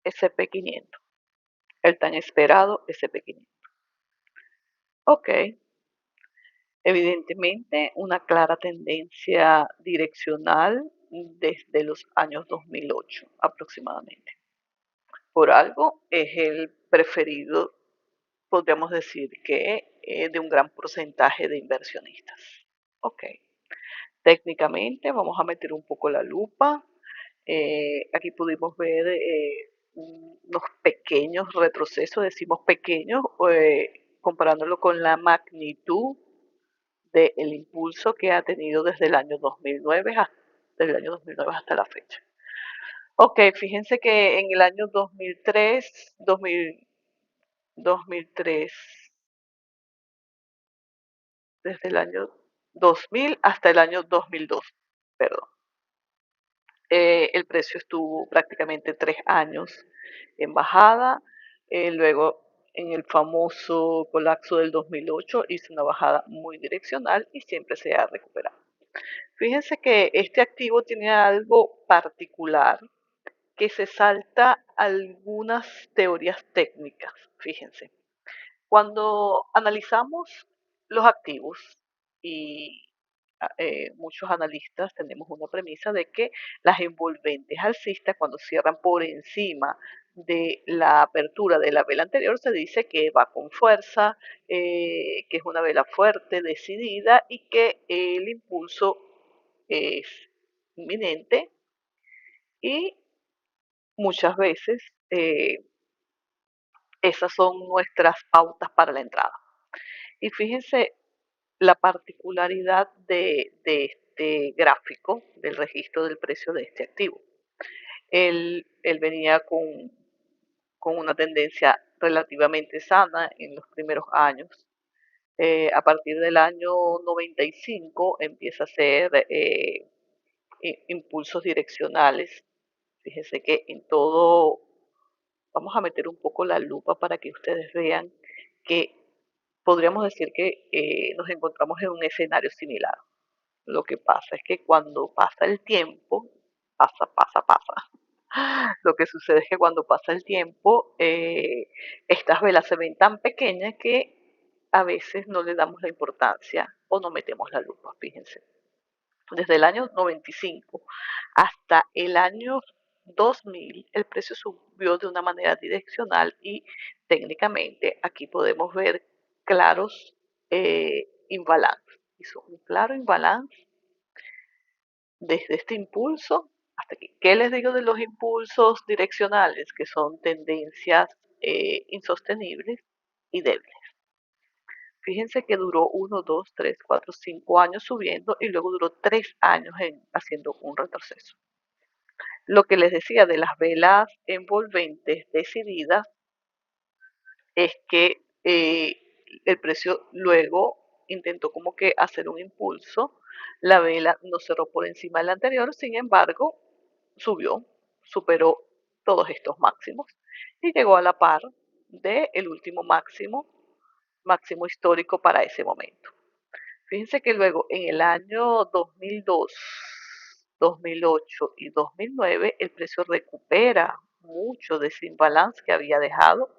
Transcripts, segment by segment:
SP500, el tan esperado SP500. Ok, evidentemente una clara tendencia direccional desde los años 2008 aproximadamente. Por algo es el preferido, podríamos decir que de un gran porcentaje de inversionistas. Ok, técnicamente vamos a meter un poco la lupa. Aquí pudimos ver unos pequeños retrocesos, decimos pequeños, comparándolo con la magnitud del impulso que ha tenido desde el año 2009, desde el año 2009 hasta la fecha. Ok, fíjense que en el año 2003, 2003, desde el año 2000 hasta el año 2002, perdón. El precio estuvo prácticamente 3 años en bajada, luego en el famoso colapso del 2008 hizo una bajada muy direccional y siempre se ha recuperado. Fíjense que este activo tiene algo particular que se salta algunas teorías técnicas. Fíjense, cuando analizamos los activos y muchos analistas tenemos una premisa de que las envolventes alcistas cuando cierran por encima de la apertura de la vela anterior se dice que va con fuerza, que es una vela fuerte, decidida y que el impulso es inminente y muchas veces esas son nuestras pautas para la entrada. Y fíjense la particularidad de este gráfico del registro del precio de este activo. Él venía con una tendencia relativamente sana en los primeros años. A partir del año 95 empieza a hacer impulsos direccionales. Fíjense que en todo, vamos a meter un poco la lupa para que ustedes vean que podríamos decir que nos encontramos en un escenario similar. Lo que pasa es que cuando pasa el tiempo, pasa. Lo que sucede es que cuando pasa el tiempo, estas velas se ven tan pequeñas que a veces no le damos la importancia o no metemos la lupa, fíjense. Desde el año 95 hasta el año 2000, el precio subió de una manera direccional y técnicamente aquí podemos ver claros imbalances. Hizo un claro imbalance desde este impulso hasta aquí. ¿Qué les digo de los impulsos direccionales? Que son tendencias insostenibles y débiles. Fíjense que duró 1, 2, 3, 4, 5 años subiendo y luego duró 3 años haciendo un retroceso. Lo que les decía de las velas envolventes decididas es que el precio luego intentó como que hacer un impulso, la vela no cerró por encima de la anterior, sin embargo, subió, superó todos estos máximos y llegó a la par del último máximo histórico para ese momento. Fíjense que luego en el año 2002, 2008 y 2009 el precio recupera mucho de ese imbalance que había dejado,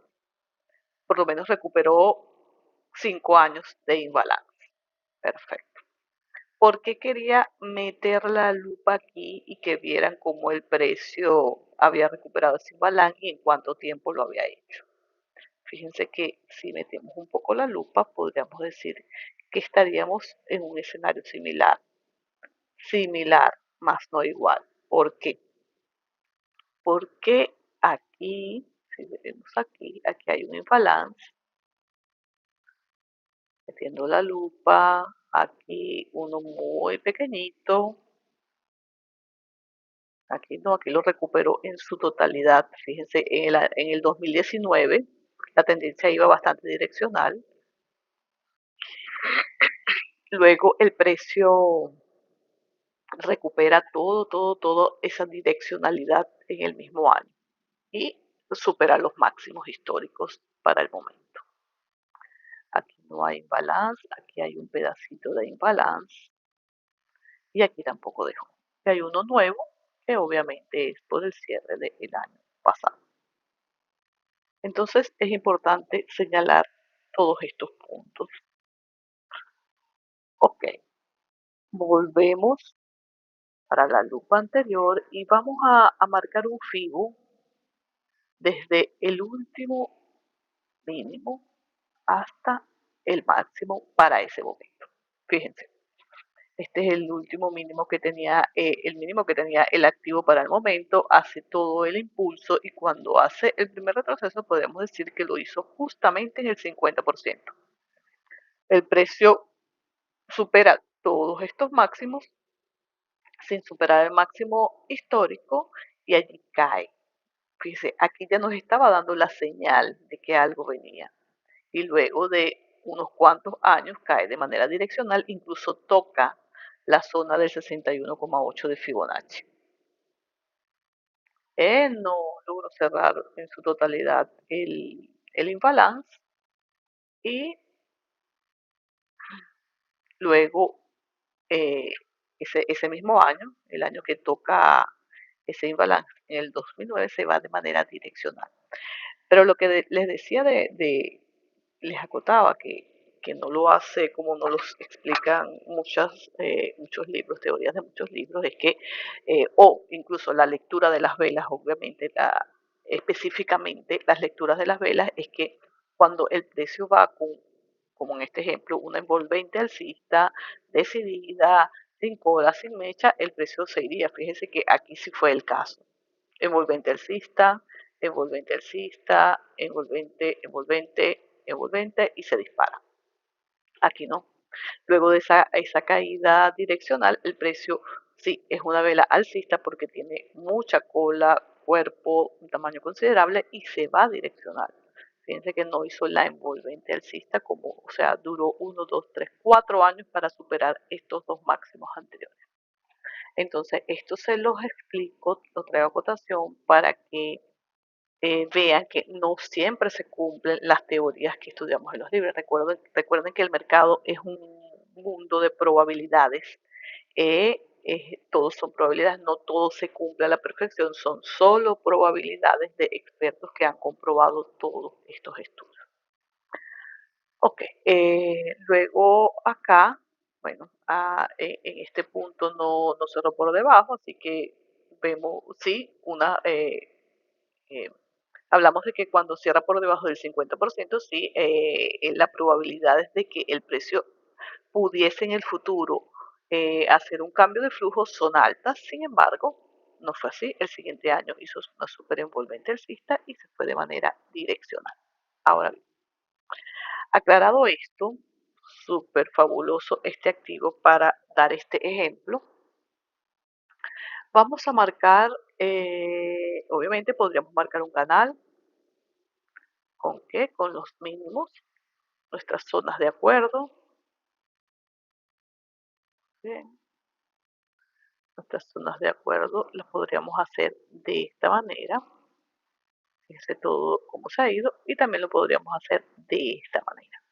por lo menos recuperó 5 años de imbalance. Perfecto. ¿Por qué quería meter la lupa aquí y que vieran cómo el precio había recuperado ese imbalance y en cuánto tiempo lo había hecho? Fíjense que si metemos un poco la lupa, podríamos decir que estaríamos en un escenario similar, más no igual. ¿Por qué? Porque aquí, si vemos aquí hay un imbalance, metiendo la lupa, aquí uno muy pequeñito, aquí no, aquí lo recuperó en su totalidad. Fíjense, en el 2019 la tendencia iba bastante direccional. Luego el precio recupera todo esa direccionalidad en el mismo año y supera los máximos históricos para el momento. Aquí no hay imbalance, aquí hay un pedacito de imbalance y aquí tampoco dejó. Y hay uno nuevo que obviamente es por el cierre del año pasado. Entonces es importante señalar todos estos puntos. Ok, volvemos para la lupa anterior y vamos a marcar un FIBO desde el último mínimo hasta el máximo para ese momento. Fíjense, este es el último mínimo que tenía, el mínimo que tenía el activo para el momento, hace todo el impulso y cuando hace el primer retroceso podemos decir que lo hizo justamente en el 50%. El precio supera todos estos máximos sin superar el máximo histórico y allí cae. Fíjese, aquí ya nos estaba dando la señal de que algo venía. Y luego de unos cuantos años cae de manera direccional, incluso toca la zona del 61,8 de Fibonacci. No logró cerrar en su totalidad el imbalance y luego eh, ese mismo año, el año que toca ese imbalance, en el 2009 se va de manera direccional. Pero lo que les decía les acotaba que no lo hace como nos lo explican muchos libros, teorías de muchos libros, es que, o incluso la lectura de las velas, obviamente, específicamente las lecturas de las velas, es que cuando el precio va con, como en este ejemplo, una envolvente alcista, decidida, sin cola, sin mecha, el precio se iría. Fíjense que aquí sí fue el caso. Envolvente alcista, envolvente alcista, envolvente, envolvente, envolvente y se dispara. Aquí no. Luego de esa caída direccional, el precio sí es una vela alcista porque tiene mucha cola, cuerpo, un tamaño considerable y se va direccional. Fíjense que no hizo la envolvente alcista como, o sea, duró 1, 2, 3, 4 años para superar estos dos máximos anteriores. Entonces, esto se los explico, lo traigo a cotación para que vean que no siempre se cumplen las teorías que estudiamos en los libros. Recuerden que el mercado es un mundo de probabilidades. Todos son probabilidades, no todo se cumple a la perfección, son solo probabilidades de expertos que han comprobado todos estos estudios. Ok, luego acá, bueno, en este punto no cerró por debajo, así que vemos, sí, eh, hablamos de que cuando cierra por debajo del 50%, sí, la probabilidad es de que el precio pudiese en el futuro hacer un cambio de flujo son altas, sin embargo, no fue así. El siguiente año hizo una super envolvente alcista y se fue de manera direccional. Ahora bien, aclarado esto, súper fabuloso este activo para dar este ejemplo. Vamos a marcar, obviamente podríamos marcar un canal. ¿Con qué? Con los mínimos, nuestras zonas de acuerdo. Bien, nuestras zonas de acuerdo las podríamos hacer de esta manera. Fíjense todo cómo se ha ido y también lo podríamos hacer de esta manera.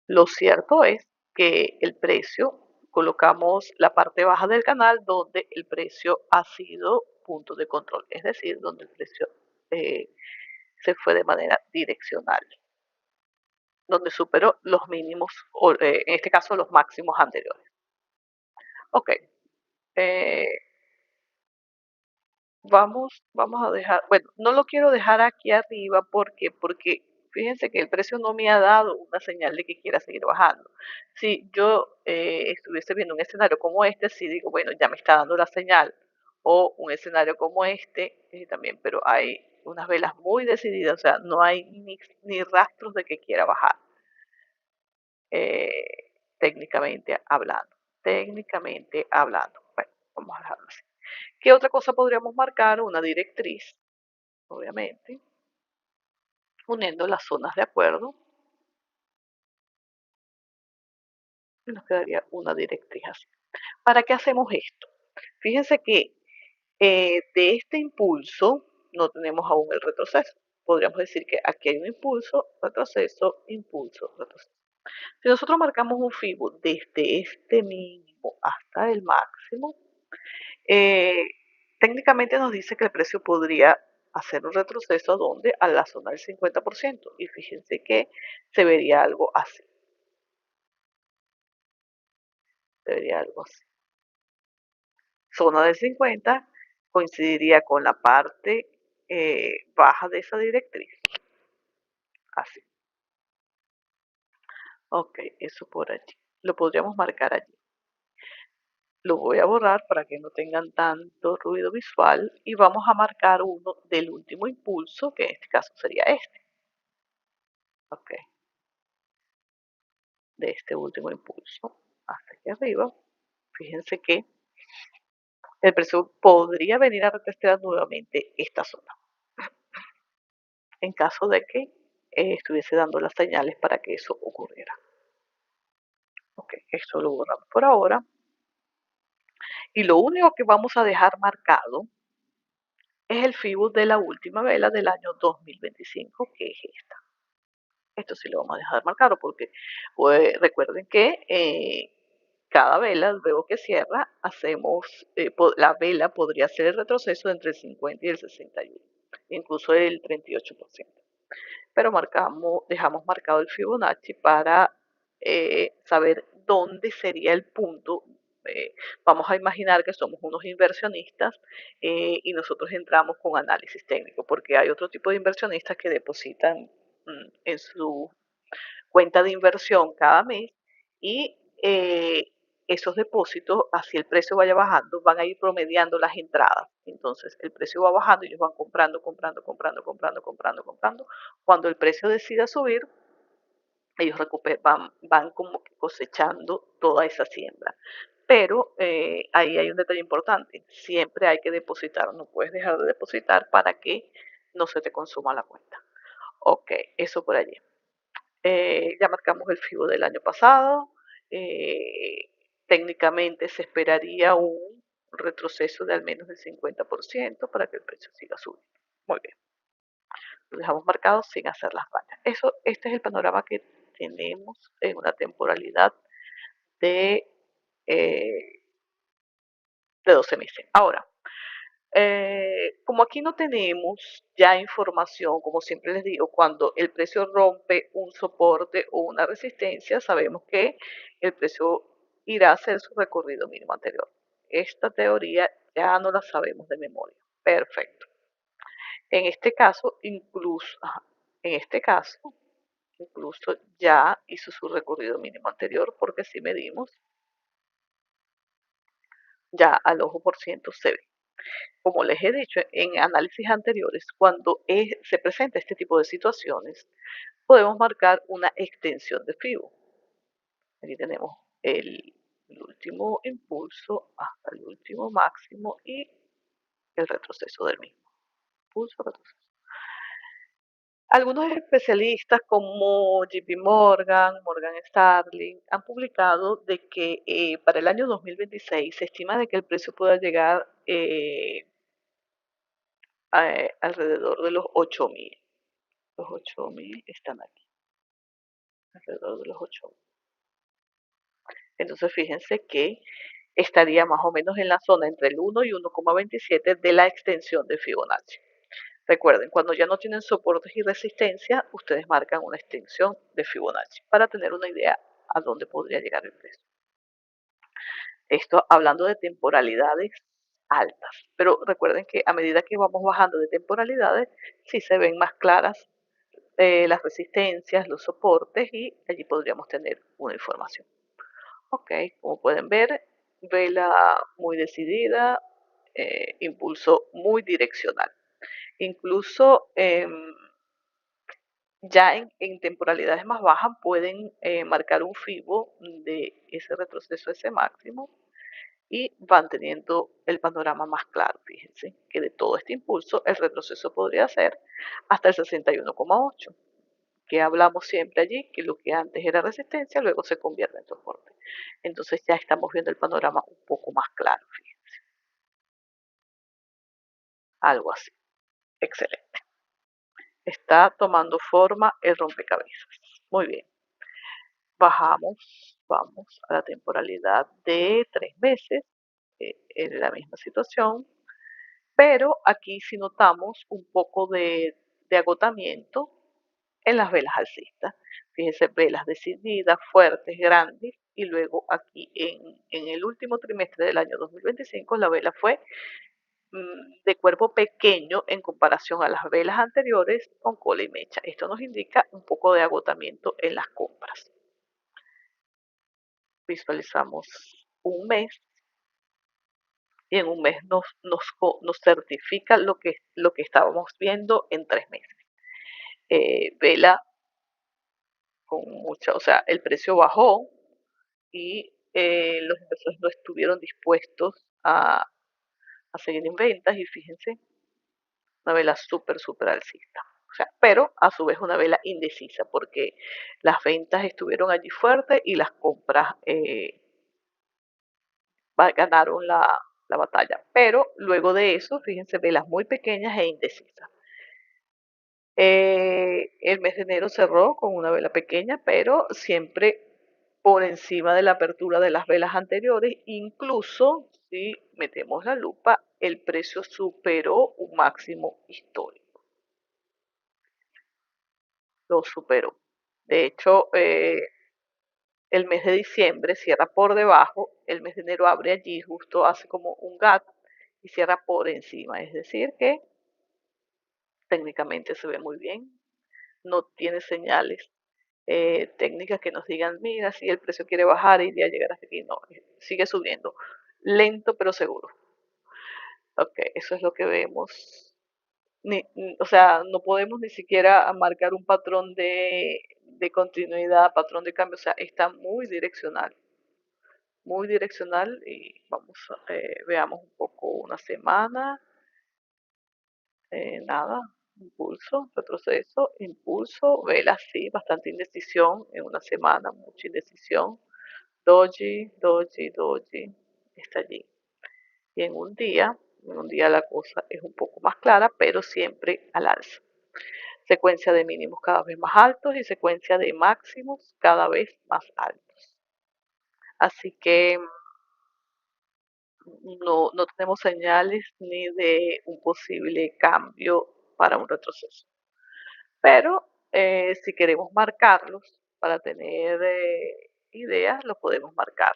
Lo cierto es que el precio, colocamos la parte baja del canal donde el precio ha sido punto de control, es decir, donde el precio eh, se fue de manera direccional, donde superó los mínimos, o en este caso los máximos anteriores. Ok, eh, vamos a dejar, bueno, no lo quiero dejar aquí arriba porque fíjense que el precio no me ha dado una señal de que quiera seguir bajando. Si yo estuviese viendo un escenario como este, sí digo, bueno, ya me está dando la señal. O un escenario como este también, pero hay unas velas muy decididas, o sea, no hay ni rastros de que quiera bajar, técnicamente hablando. Técnicamente hablando. Bueno, vamos a dejarlo así. ¿Qué otra cosa podríamos marcar? Una directriz, obviamente, uniendo las zonas de acuerdo, y nos quedaría una directriz así. ¿Para qué hacemos esto? Fíjense que de este impulso no tenemos aún el retroceso. Podríamos decir que aquí hay un impulso, retroceso, impulso, retroceso. Si nosotros marcamos un FIBO desde este mínimo hasta el máximo, eh, técnicamente nos dice que el precio podría hacer un retroceso a donde, a la zona del 50%. Y fíjense que se vería algo así, se vería algo así. Zona del 50 coincidiría con la parte baja de esa directriz, así. Ok, eso por allí. Lo podríamos marcar allí. Lo voy a borrar para que no tengan tanto ruido visual y vamos a marcar uno del último impulso, que en este caso sería este. Ok, de este último impulso hasta aquí arriba. Fíjense que el precio podría venir a retestear nuevamente esta zona en caso de que estuviese dando las señales para que eso ocurriera. Ok, esto lo borramos por ahora. Y lo único que vamos a dejar marcado es el FIBO de la última vela del año 2025, que es esta. Esto sí lo vamos a dejar marcado porque pues, recuerden que cada vela, luego que cierra, la vela podría hacer el retroceso entre el 50 y el 61, incluso el 38%. Pero dejamos marcado el Fibonacci para saber dónde sería el punto. Vamos a imaginar que somos unos inversionistas y nosotros entramos con análisis técnico, porque hay otro tipo de inversionistas que depositan en su cuenta de inversión cada mes y esos depósitos, así el precio vaya bajando, van a ir promediando las entradas. Entonces el precio va bajando y ellos van comprando, comprando, comprando, comprando, comprando, comprando. Cuando el precio decida subir, ellos van como que cosechando toda esa siembra. Pero ahí hay un detalle importante, siempre hay que depositar, no puedes dejar de depositar para que no se te consuma la cuenta. Ok, eso por allí. Ya marcamos el FIBO del año pasado. eh, Técnicamente se esperaría un retroceso de al menos del 50% para que el precio siga subiendo. Muy bien, lo dejamos marcado sin hacer las rayas. Este es el panorama que tenemos en una temporalidad de, eh, de 12 meses. Ahora, como aquí no tenemos ya información, como siempre les digo, cuando el precio rompe un soporte o una resistencia, sabemos que el precio irá a hacer su recorrido mínimo anterior. Esta teoría ya no la sabemos de memoria. Perfecto. En este caso, en este caso, incluso ya hizo su recorrido mínimo anterior porque si medimos, ya al ojo por ciento se ve. Como les he dicho en análisis anteriores, cuando se presenta este tipo de situaciones, podemos marcar una extensión de FIBO. Aquí tenemos el último impulso hasta el último máximo y el retroceso del mismo. Impulso, retroceso. Algunos especialistas como JP Morgan, Morgan Stanley, han publicado de que para el año 2026 se estima de que el precio pueda llegar alrededor de los 8.000. Los 8.000 están aquí, alrededor de los 8.000. Entonces fíjense que estaría más o menos en la zona entre el 1 y 1,27 de la extensión de Fibonacci. Recuerden, cuando ya no tienen soportes y resistencia, ustedes marcan una extensión de Fibonacci para tener una idea a dónde podría llegar el precio. Esto hablando de temporalidades altas, pero recuerden que a medida que vamos bajando de temporalidades, sí se ven más claras las resistencias, los soportes y allí podríamos tener una información. Ok, como pueden ver, vela muy decidida, impulso muy direccional. Incluso ya en temporalidades más bajas pueden marcar un FIBO de ese retroceso, ese máximo, y van teniendo el panorama más claro. Fíjense que de todo este impulso el retroceso podría ser hasta el 61,8, que hablamos siempre allí, que lo que antes era resistencia luego se convierte en soporte. Entonces ya estamos viendo el panorama un poco más claro, fíjense. Algo así. Excelente. Está tomando forma el rompecabezas. Muy bien. Bajamos, vamos a la temporalidad de 3 meses, en la misma situación. pero aquí sí notamos un poco de agotamiento en las velas alcistas. Fíjense, velas decididas, fuertes, grandes, y luego aquí en el último trimestre del año 2025 la vela fue de cuerpo pequeño en comparación a las velas anteriores con cola y mecha. Esto nos indica un poco de agotamiento en las compras. Visualizamos un mes y en un mes nos certifica lo que estábamos viendo en 3 meses. Vela con mucha, o sea, el precio bajó y los inversores no estuvieron dispuestos a seguir en ventas y fíjense, una vela súper, súper alcista. O sea, pero a su vez una vela indecisa porque las ventas estuvieron allí fuertes y las compras ganaron la batalla. Pero luego de eso, fíjense, velas muy pequeñas e indecisas. El mes de enero cerró con una vela pequeña, pero siempre por encima de la apertura de las velas anteriores. Incluso si metemos la lupa, el precio superó un máximo histórico. Lo superó. De hecho, el mes de diciembre cierra por debajo, el mes de enero abre allí, justo hace como un gap y cierra por encima. Es decir, que técnicamente se ve muy bien, no tiene señales técnicas que nos digan, mira, si el precio quiere bajar y ya llegar hasta aquí. No, sigue subiendo, lento pero seguro. Ok, eso es lo que vemos. O sea, no podemos ni siquiera marcar un patrón de continuidad, patrón de cambio, o sea, está muy direccional y vamos, veamos un poco una semana, nada, impulso, retroceso, impulso, vela sí, bastante indecisión en una semana, mucha indecisión, doji, doji, doji, está allí. Y en un día la cosa es un poco más clara, pero siempre al alza. Secuencia de mínimos cada vez más altos y secuencia de máximos cada vez más altos. Así que no tenemos señales ni de un posible cambio para un retroceso. Pero si queremos marcarlos para tener ideas, los podemos marcar.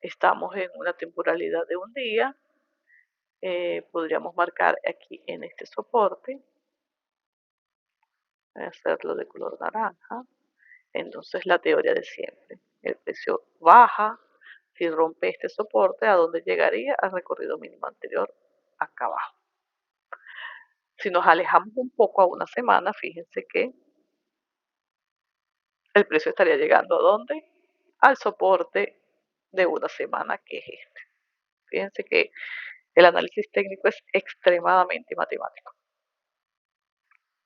Estamos en una temporalidad de un día, podríamos marcar aquí en este soporte, voy a hacerlo de color naranja. Entonces la teoría de siempre, el precio baja, si rompe este soporte, ¿a dónde llegaría? Al recorrido mínimo anterior, acá abajo. Si nos alejamos un poco a una semana, fíjense que el precio estaría llegando ¿a dónde? Al soporte de una semana que es este. Fíjense que el análisis técnico es extremadamente matemático,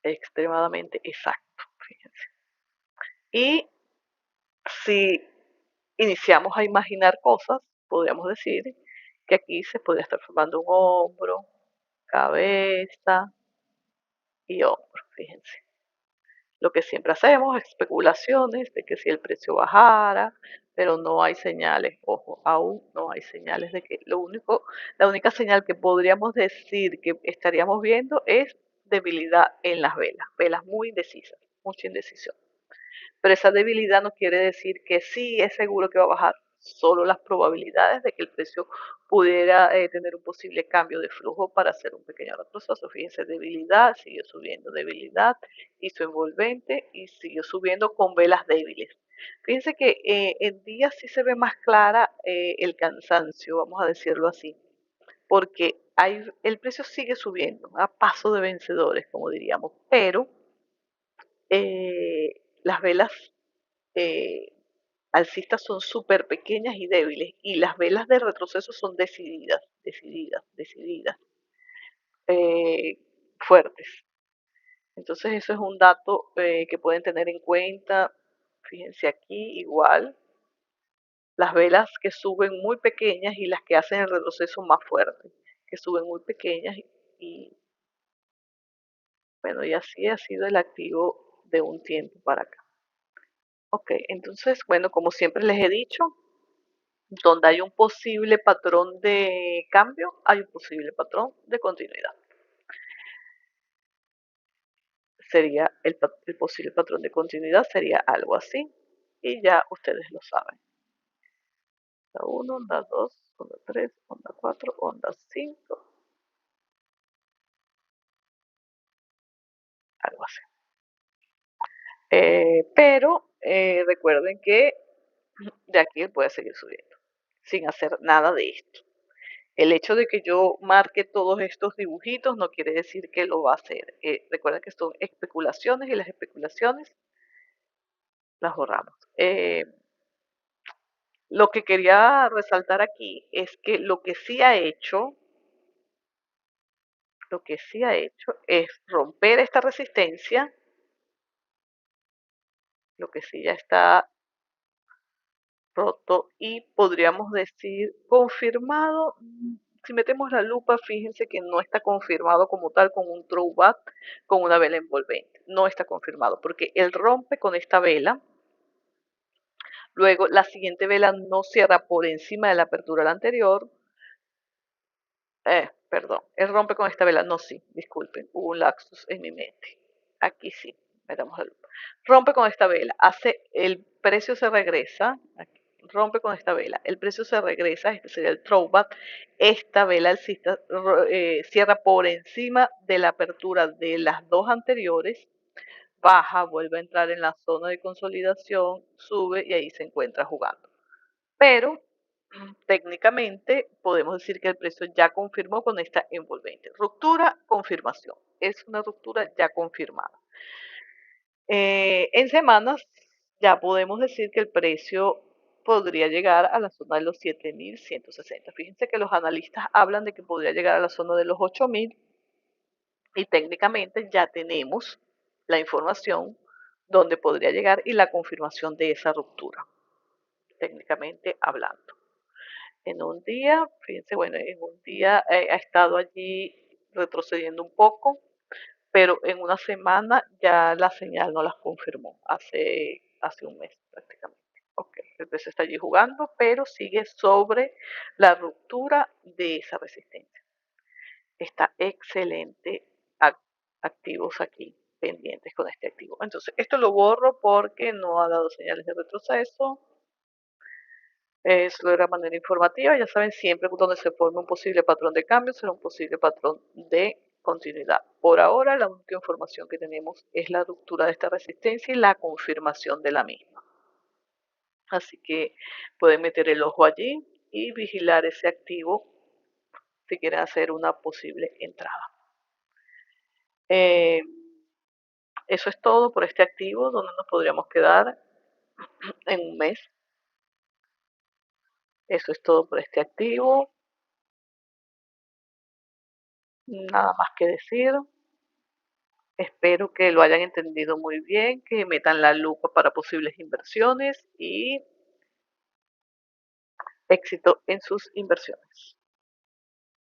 extremadamente exacto, fíjense. Y si iniciamos a imaginar cosas, podríamos decir que aquí se podría estar formando un hombro, cabeza y hombro, fíjense. Lo que siempre hacemos, especulaciones de que si el precio bajara, pero no hay señales, ojo, aún no hay señales de que la única señal que podríamos decir que estaríamos viendo es debilidad en las velas, velas muy indecisas, mucha indecisión. Pero esa debilidad no quiere decir que sí es seguro que va a bajar, solo las probabilidades de que el precio pudiera tener un posible cambio de flujo para hacer un pequeño retroceso. Fíjense, debilidad, siguió subiendo, debilidad, hizo envolvente y siguió subiendo con velas débiles. Fíjense que en días sí se ve más clara el cansancio, vamos a decirlo así, porque el precio sigue subiendo a paso de vencedores, como diríamos, pero las velas eh, alcistas son súper pequeñas y débiles y las velas de retroceso son decididas, decididas, decididas, eh, fuertes. Entonces eso es un dato que pueden tener en cuenta. Fíjense aquí igual, las velas que suben muy pequeñas y las que hacen el retroceso más fuerte, que suben muy pequeñas y bueno, y así ha sido el activo de un tiempo para acá. Ok, entonces, bueno, como siempre les he dicho, Donde hay un posible patrón de cambio, hay un posible patrón de continuidad. Sería el posible patrón de continuidad, sería algo así. Y ya ustedes lo saben. Onda 1, onda 2, onda 3, onda 4, onda 5, algo así. Pero recuerden que de aquí él puede seguir subiendo sin hacer nada de esto. El hecho de que yo marque todos estos dibujitos no quiere decir que lo va a hacer. Recuerden que son especulaciones y las especulaciones las borramos. Lo que quería resaltar aquí es que lo que sí ha hecho es romper esta resistencia, lo que sí ya está roto y podríamos decir confirmado. Si metemos la lupa, fíjense que no está confirmado como tal con un throwback, con una vela envolvente. No está confirmado porque él rompe con esta vela. Luego la siguiente vela no cierra por encima de la apertura la anterior. Perdón, él rompe con esta vela. No, sí, disculpen, hubo un lapsus en mi mente. Aquí sí, metamos la lupa. Rompe con esta vela, hace el precio se regresa. Aquí, rompe con esta vela, el precio se regresa, este sería el throwback. Esta vela alcista cierra por encima de la apertura de las dos anteriores, baja, vuelve a entrar en la zona de consolidación, sube y ahí se encuentra jugando. Pero técnicamente podemos decir que el precio ya confirmó con esta envolvente. Ruptura, confirmación. Es una ruptura ya confirmada. En semanas ya podemos decir que el precio podría llegar a la zona de los 7.160. Fíjense que los analistas hablan de que podría llegar a la zona de los 8.000 y técnicamente ya tenemos la información donde podría llegar y la confirmación de esa ruptura, técnicamente hablando. En un día, fíjense, bueno, en un día ha estado allí retrocediendo un poco, pero en una semana ya la señal no las confirmó, hace un mes prácticamente. Ok, el precio está allí jugando, pero sigue sobre la ruptura de esa resistencia. Está excelente, activos aquí, pendientes con este activo. Entonces, esto lo borro porque no ha dado señales de retroceso. Solo de manera informativa, ya saben, siempre donde se forme un posible patrón de cambio será un posible patrón de continuidad. Por ahora, la única información que tenemos es la ruptura de esta resistencia y la confirmación de la misma. Así que pueden meter el ojo allí y vigilar ese activo si quieren hacer una posible entrada. Eh, Eso es todo por este activo, donde nos podríamos quedar en un mes. Eso es todo por este activo. Nada más que decir. Espero que lo hayan entendido muy bien, que metan la lupa para posibles inversiones y éxito en sus inversiones.